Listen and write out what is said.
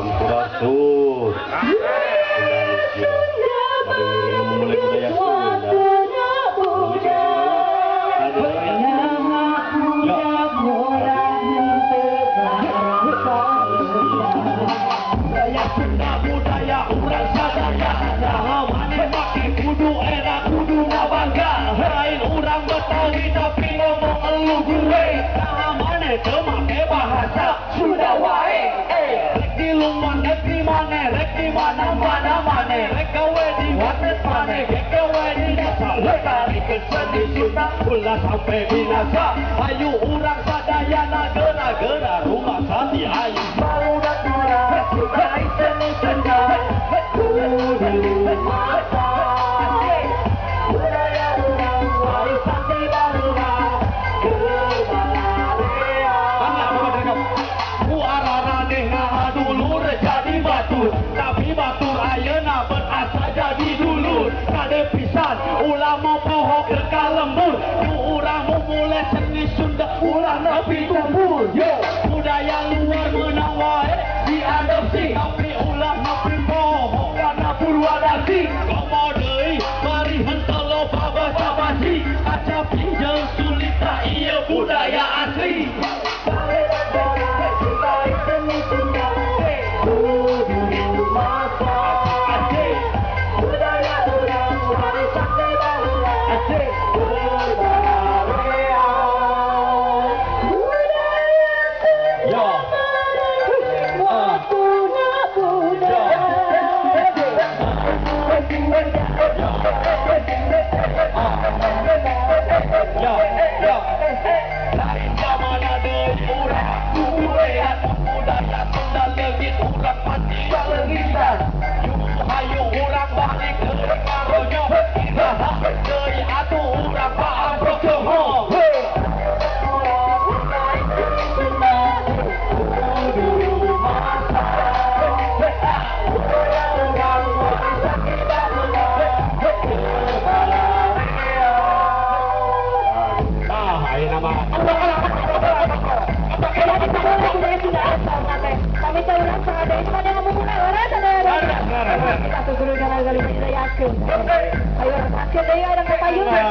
Sampurasun. Indonesia. Pada memulai budaya Sunda. Budaya urang sadaya. Mane make kudu era kudu nabangga. Lain urang Betawi tapi ngomong elu gue. Mane teu make bahasa Sunda wae. Rek di luar negeri mane, rek di mana-mana mane, rek gawe di warnet mane, rek gawe di desa. Letarikeun seni Sunda ulah sampai binasa. Ayu urang sadaya nageuna rumah sandi ayu. Mau datura baik seni Sunda. Kudu masa. Budaya urang warisan di bangsa. Dulur jadi batur, tapi batur ayeuna berasa jadi dulur. Kade pisan ulama poho kekal lembur. Nu urang mulai seni Sunda ulah nepi kumpul. Yo, budaya luar menang wae diadopsi, tapi ulah nepi poho kana purwadasi. Komo deui mari henteu loba basa-basi. Aca pinjel sulit tak ieu budaya asli. Ayo, akhir dari ada kepayungan.